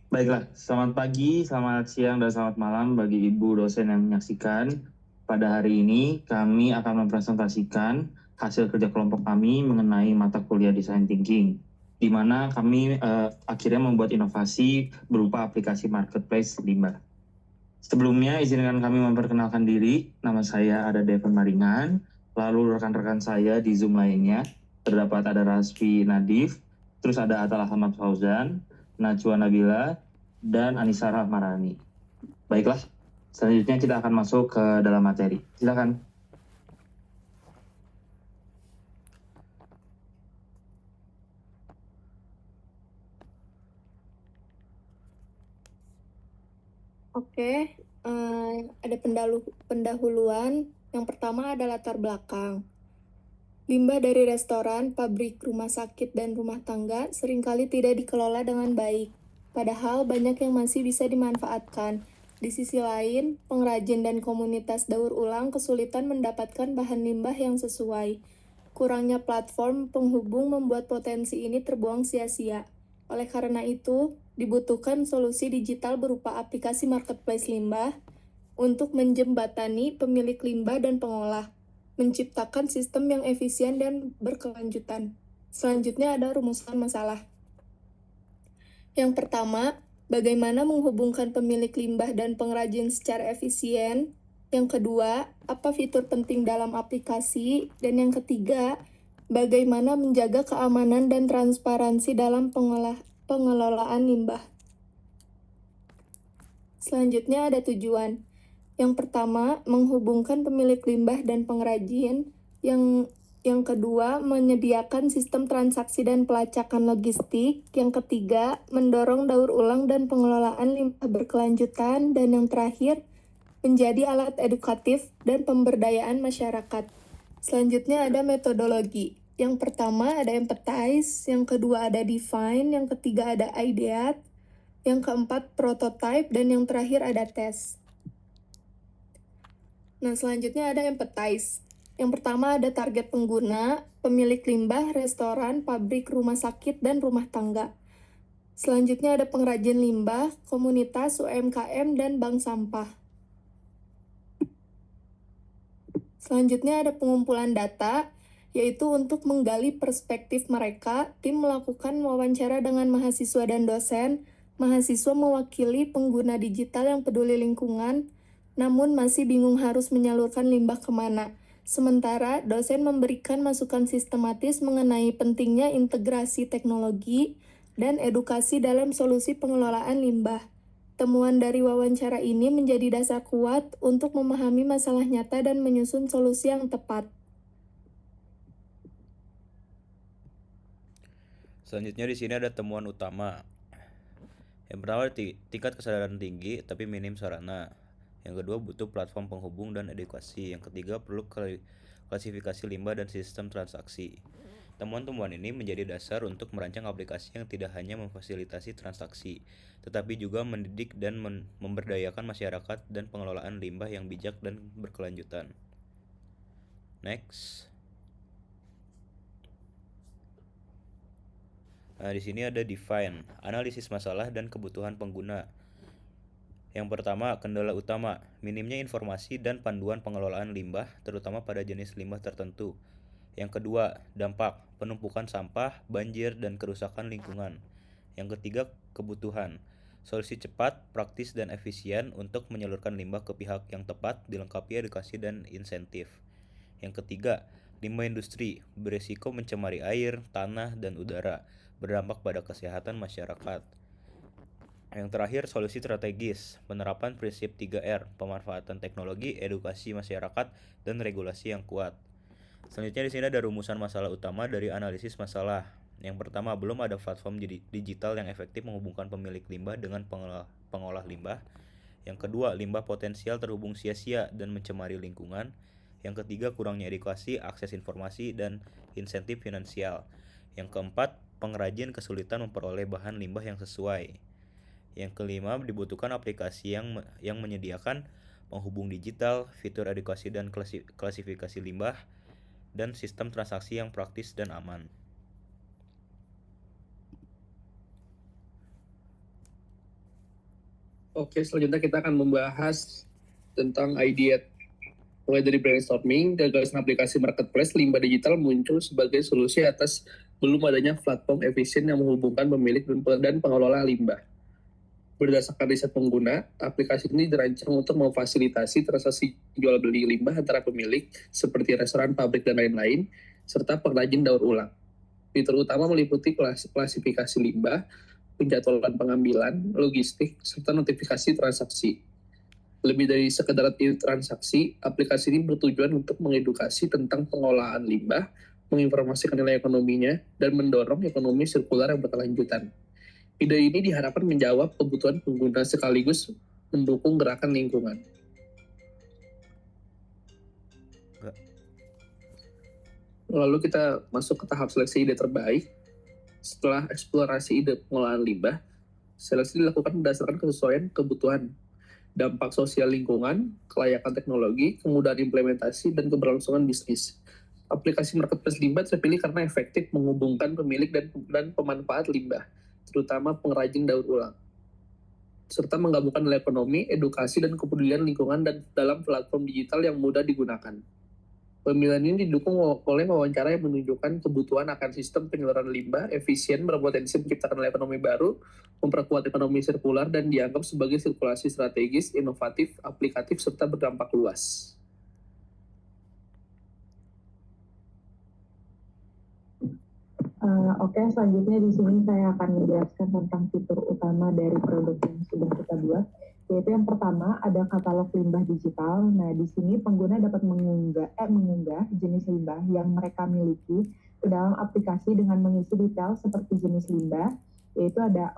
Baiklah, selamat pagi, selamat siang, dan selamat malam bagi ibu dosen yang menyaksikan. Pada hari ini, kami akan mempresentasikan hasil kerja kelompok kami mengenai mata kuliah Design Thinking, di mana kami akhirnya membuat inovasi berupa aplikasi marketplace limbah. Sebelumnya, izinkan kami memperkenalkan diri. Nama saya ada Devon Maringan, lalu rekan-rekan saya di Zoom lainnya, terdapat ada Rasfi Nadif, terus ada Atal Ahmad Fauzan, Najwa Nabila, dan Anissa Rahmarani. Baiklah, selanjutnya kita akan masuk ke dalam materi. Silakan. Oke, ada pendahuluan. Yang pertama ada latar belakang. Limbah dari restoran, pabrik, rumah sakit, dan rumah tangga seringkali tidak dikelola dengan baik. Padahal banyak yang masih bisa dimanfaatkan. Di sisi lain, pengrajin dan komunitas daur ulang kesulitan mendapatkan bahan limbah yang sesuai. Kurangnya platform penghubung membuat potensi ini terbuang sia-sia. Oleh karena itu, dibutuhkan solusi digital berupa aplikasi marketplace limbah untuk menjembatani pemilik limbah dan pengolah, menciptakan sistem yang efisien dan berkelanjutan. Selanjutnya ada rumusan masalah. Yang pertama, bagaimana menghubungkan pemilik limbah dan pengrajin secara efisien. Yang kedua, apa fitur penting dalam aplikasi. Dan yang ketiga, bagaimana menjaga keamanan dan transparansi dalam pengelolaan limbah. Selanjutnya ada tujuan. Yang pertama, menghubungkan pemilik limbah dan pengrajin. Yang kedua, menyediakan sistem transaksi dan pelacakan logistik. Yang ketiga, mendorong daur ulang dan pengelolaan limbah berkelanjutan. Dan yang terakhir, menjadi alat edukatif dan pemberdayaan masyarakat. Selanjutnya ada metodologi. Yang pertama ada empathize, yang kedua ada define, yang ketiga ada ideate, yang keempat prototype, dan yang terakhir ada test. Nah, selanjutnya ada empathize. Yang pertama ada target pengguna, pemilik limbah, restoran, pabrik, rumah sakit, dan rumah tangga. Selanjutnya ada pengrajin limbah, komunitas, UMKM, dan bank sampah. Selanjutnya ada pengumpulan data, yaitu untuk menggali perspektif mereka, tim melakukan wawancara dengan mahasiswa dan dosen. Mahasiswa mewakili pengguna digital yang peduli lingkungan, namun masih bingung harus menyalurkan limbah kemana. Sementara dosen memberikan masukan sistematis mengenai pentingnya integrasi teknologi dan edukasi dalam solusi pengelolaan limbah. Temuan dari wawancara ini menjadi dasar kuat untuk memahami masalah nyata dan menyusun solusi yang tepat. Selanjutnya di sini ada temuan utama. Yang pertama tingkat kesadaran tinggi tapi minim sarana. Yang kedua butuh platform penghubung dan edukasi. Yang ketiga perlu klasifikasi limbah dan sistem transaksi. Temuan-temuan ini menjadi dasar untuk merancang aplikasi yang tidak hanya memfasilitasi transaksi, tetapi juga mendidik dan memberdayakan masyarakat dan pengelolaan limbah yang bijak dan berkelanjutan. Next. Nah, di sini ada define, analisis masalah dan kebutuhan pengguna. Yang pertama, kendala utama, minimnya informasi dan panduan pengelolaan limbah, terutama pada jenis limbah tertentu. Yang kedua, dampak, penumpukan sampah, banjir, dan kerusakan lingkungan. Yang ketiga, kebutuhan, solusi cepat, praktis, dan efisien untuk menyalurkan limbah ke pihak yang tepat, dilengkapi edukasi dan insentif. Yang ketiga, limbah industri, beresiko mencemari air, tanah, dan udara, berdampak pada kesehatan masyarakat. Yang terakhir, solusi strategis, penerapan prinsip 3R, pemanfaatan teknologi, edukasi masyarakat, dan regulasi yang kuat. Selanjutnya di sini ada rumusan masalah utama dari analisis masalah. Yang pertama, belum ada platform digital yang efektif menghubungkan pemilik limbah dengan pengolah limbah. Yang kedua, limbah potensial terhubung sia-sia dan mencemari lingkungan. Yang ketiga, kurangnya edukasi, akses informasi, dan insentif finansial. Yang keempat, pengrajin kesulitan memperoleh bahan limbah yang sesuai. Yang kelima, dibutuhkan aplikasi yang menyediakan penghubung digital, fitur edukasi dan klasifikasi limbah, dan sistem transaksi yang praktis dan aman. Oke, selanjutnya kita akan membahas tentang idea. Mulai dari brainstorming, gagasan aplikasi marketplace limbah digital muncul sebagai solusi atas belum adanya platform efisien yang menghubungkan pemilik dan pengelola limbah. Berdasarkan riset pengguna, aplikasi ini dirancang untuk memfasilitasi transaksi jual beli limbah antara pemilik seperti restoran, pabrik, dan lain-lain, serta pengrajin daur ulang. Fitur utama meliputi klasifikasi limbah, penjadwalan pengambilan, logistik, serta notifikasi transaksi. Lebih dari sekedar transaksi, aplikasi ini bertujuan untuk mengedukasi tentang pengolahan limbah, menginformasikan nilai ekonominya, dan mendorong ekonomi sirkular yang berkelanjutan. Ide ini diharapkan menjawab kebutuhan pengguna sekaligus mendukung gerakan lingkungan. Lalu kita masuk ke tahap seleksi ide terbaik. Setelah eksplorasi ide pengolahan limbah, seleksi dilakukan berdasarkan kesesuaian kebutuhan, dampak sosial lingkungan, kelayakan teknologi, kemudahan implementasi, dan keberlangsungan bisnis. Aplikasi marketplace limbah terpilih karena efektif menghubungkan pemilik dan pemanfaat limbah, terutama pengrajin daur ulang, serta menggabungkan nilai ekonomi, edukasi, dan kepedulian lingkungan dalam platform digital yang mudah digunakan. Pemilihan ini didukung oleh wawancara yang menunjukkan kebutuhan akan sistem penyaluran limbah efisien, berpotensi menciptakan nilai ekonomi baru, memperkuat ekonomi sirkular, dan dianggap sebagai sirkulasi strategis, inovatif, aplikatif, serta berdampak luas. Oke, selanjutnya di sini saya akan menjelaskan tentang fitur utama dari produk yang sudah kita buat, yaitu yang pertama ada katalog limbah digital. Nah, di sini pengguna dapat mengunggah jenis limbah yang mereka miliki ke dalam aplikasi dengan mengisi detail seperti jenis limbah, yaitu ada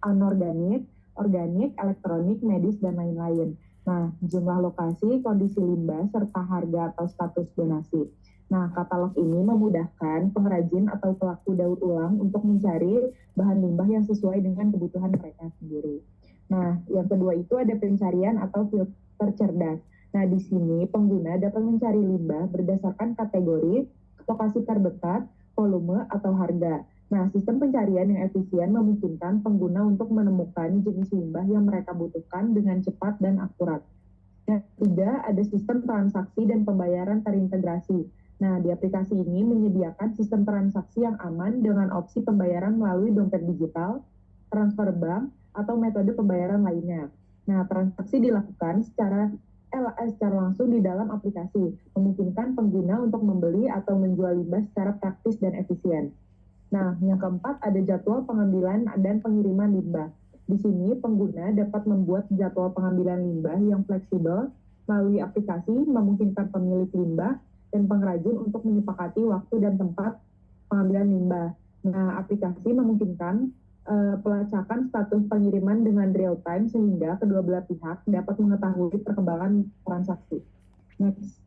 anorganik, organik, elektronik, medis, dan lain-lain. Nah, jumlah lokasi, kondisi limbah, serta harga atau status donasi. Nah, katalog ini memudahkan pengrajin atau pelaku daur ulang untuk mencari bahan limbah yang sesuai dengan kebutuhan mereka sendiri. Nah, yang kedua itu ada pencarian atau filter cerdas. Nah, di sini pengguna dapat mencari limbah berdasarkan kategori, lokasi terdekat, volume, atau harga. Nah, sistem pencarian yang efisien memungkinkan pengguna untuk menemukan jenis limbah yang mereka butuhkan dengan cepat dan akurat. Yang ketiga, ada sistem transaksi dan pembayaran terintegrasi. Nah, di aplikasi ini menyediakan sistem transaksi yang aman dengan opsi pembayaran melalui dompet digital, transfer bank, atau metode pembayaran lainnya. Nah, transaksi dilakukan secara langsung di dalam aplikasi, memungkinkan pengguna untuk membeli atau menjual limbah secara praktis dan efisien. Nah, yang keempat ada jadwal pengambilan dan pengiriman limbah. Di sini pengguna dapat membuat jadwal pengambilan limbah yang fleksibel melalui aplikasi, memungkinkan pemilik limbah dan pengrajin untuk menyepakati waktu dan tempat pengambilan limbah. Nah, aplikasi memungkinkan pelacakan status pengiriman dengan real time sehingga kedua belah pihak dapat mengetahui perkembangan transaksi. Next.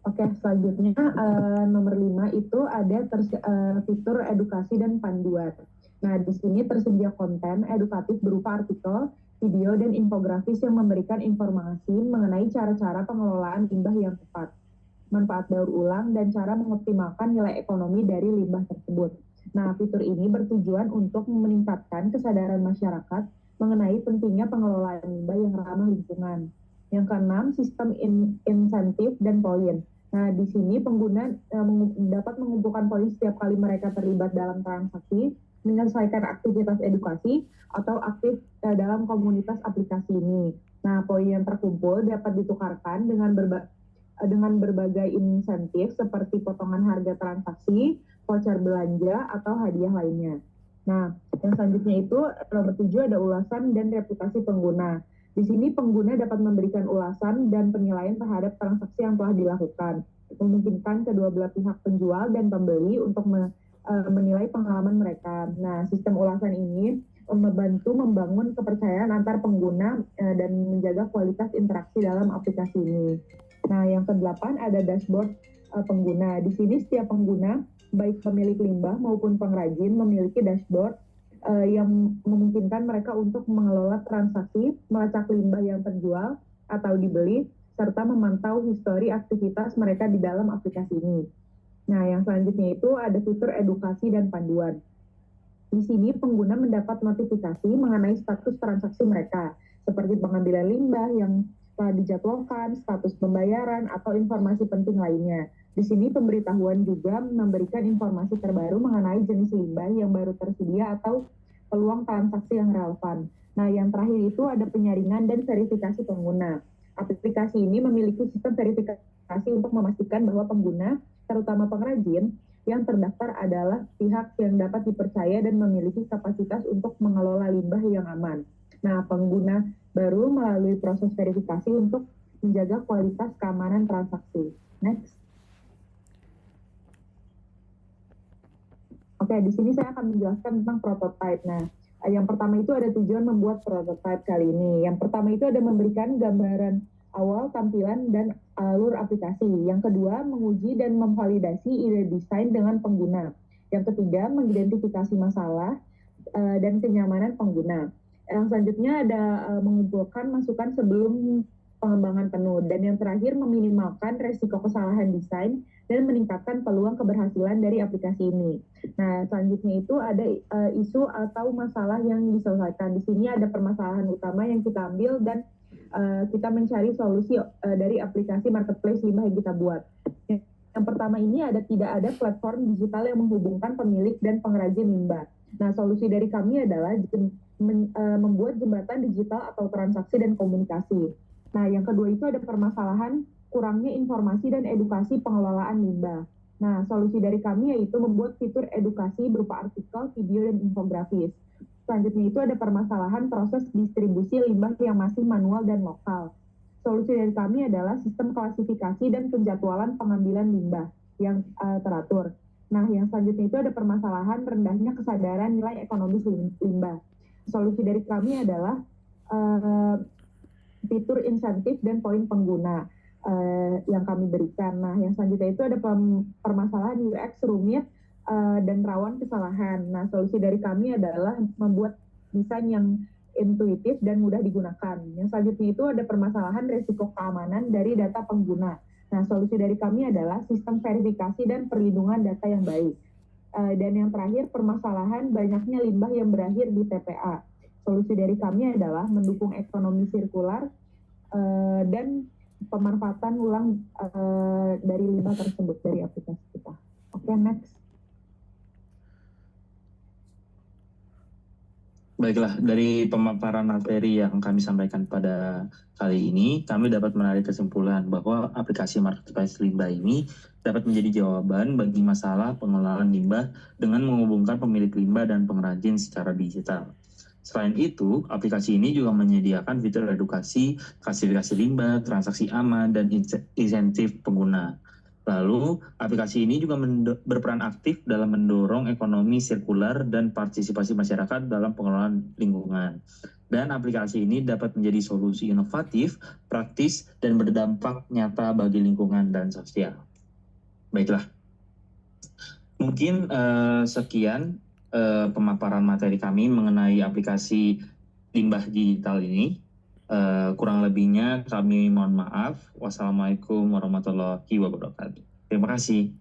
Oke, selanjutnya nomor 5 itu ada fitur edukasi dan panduan. Nah, di sini tersedia konten edukatif berupa artikel, video, dan infografis yang memberikan informasi mengenai cara-cara pengelolaan limbah yang tepat, manfaat daur ulang, dan cara mengoptimalkan nilai ekonomi dari limbah tersebut. Nah, fitur ini bertujuan untuk meningkatkan kesadaran masyarakat mengenai pentingnya pengelolaan limbah yang ramah lingkungan. Yang keenam, sistem insentif dan poin. Nah, di sini pengguna dapat mengumpulkan poin setiap kali mereka terlibat dalam transaksi, menyelesaikan aktivitas edukasi, atau aktif dalam komunitas aplikasi ini. Nah, poin yang terkumpul dapat ditukarkan dengan berbagai insentif seperti potongan harga transaksi, voucher belanja, atau hadiah lainnya. Nah, yang selanjutnya itu nomor 7 ada ulasan dan reputasi pengguna. Di sini pengguna dapat memberikan ulasan dan penilaian terhadap transaksi yang telah dilakukan, memungkinkan kedua belah pihak penjual dan pembeli untuk menilai pengalaman mereka. Nah, sistem ulasan ini membantu membangun kepercayaan antar pengguna dan menjaga kualitas interaksi dalam aplikasi ini. Nah, yang ke-8 ada dashboard pengguna. Di sini setiap pengguna, baik pemilik limbah maupun pengrajin, memiliki dashboard yang memungkinkan mereka untuk mengelola transaksi, melacak limbah yang terjual atau dibeli, serta memantau histori aktivitas mereka di dalam aplikasi ini. Nah, yang selanjutnya itu ada fitur edukasi dan panduan. Di sini pengguna mendapat notifikasi mengenai status transaksi mereka, seperti pengambilan limbah yang telah dijadwalkan, status pembayaran, atau informasi penting lainnya. Di sini pemberitahuan juga memberikan informasi terbaru mengenai jenis limbah yang baru tersedia atau peluang transaksi yang relevan. Nah, yang terakhir itu ada penyaringan dan verifikasi pengguna. Aplikasi ini memiliki sistem verifikasi untuk memastikan bahwa pengguna, terutama pengrajin, yang terdaftar adalah pihak yang dapat dipercaya dan memiliki kapasitas untuk mengelola limbah yang aman. Nah, pengguna baru melalui proses verifikasi untuk menjaga kualitas keamanan transaksi. Next. Oke, di sini saya akan menjelaskan tentang prototype. Nah, yang pertama itu ada tujuan membuat prototype kali ini. Yang pertama itu ada memberikan gambaran awal tampilan dan alur aplikasi. Yang kedua, menguji dan memvalidasi ide desain dengan pengguna. Yang ketiga, mengidentifikasi masalah dan kenyamanan pengguna. Yang selanjutnya ada mengumpulkan masukan sebelum pengembangan penuh. Dan yang terakhir, meminimalkan resiko kesalahan desain dan meningkatkan peluang keberhasilan dari aplikasi ini. Nah, selanjutnya itu ada isu atau masalah yang diselesaikan. Di sini ada permasalahan utama yang kita ambil dan kita mencari solusi dari aplikasi marketplace limbah yang kita buat. Yang pertama ini tidak ada platform digital yang menghubungkan pemilik dan pengrajin limbah. Nah, solusi dari kami adalah membuat jembatan digital atau transaksi dan komunikasi. Nah, yang kedua itu ada permasalahan kurangnya informasi dan edukasi pengelolaan limbah. Nah, solusi dari kami yaitu membuat fitur edukasi berupa artikel, video, dan infografis. Selanjutnya itu ada permasalahan proses distribusi limbah yang masih manual dan lokal. Solusi dari kami adalah sistem klasifikasi dan penjadwalan pengambilan limbah yang teratur. Nah, yang selanjutnya itu ada permasalahan rendahnya kesadaran nilai ekonomis limbah. Solusi dari kami adalah fitur insentif dan poin pengguna yang kami berikan. Nah, yang selanjutnya itu ada permasalahan UX rumit dan rawan kesalahan. Nah, solusi dari kami adalah membuat desain yang intuitif dan mudah digunakan. Yang selanjutnya itu ada permasalahan risiko keamanan dari data pengguna. Nah, solusi dari kami adalah sistem verifikasi dan perlindungan data yang baik. Dan yang terakhir, permasalahan banyaknya limbah yang berakhir di TPA. Solusi dari kami adalah mendukung ekonomi sirkular dan pemanfaatan ulang dari limbah tersebut dari aplikasi kita. Oke, next. Baiklah, dari pemaparan materi yang kami sampaikan pada kali ini, kami dapat menarik kesimpulan bahwa aplikasi marketplace limbah ini dapat menjadi jawaban bagi masalah pengelolaan limbah dengan menghubungkan pemilik limbah dan pengrajin secara digital. Selain itu, aplikasi ini juga menyediakan fitur edukasi, klasifikasi limbah, transaksi aman, dan insentif pengguna. Lalu, aplikasi ini juga berperan aktif dalam mendorong ekonomi sirkular dan partisipasi masyarakat dalam pengelolaan lingkungan. Dan aplikasi ini dapat menjadi solusi inovatif, praktis, dan berdampak nyata bagi lingkungan dan sosial. Baiklah, mungkin sekian pemaparan materi kami mengenai aplikasi limbah digital ini. Kurang lebihnya kami mohon maaf. Wassalamualaikum warahmatullahi wabarakatuh. Terima kasih.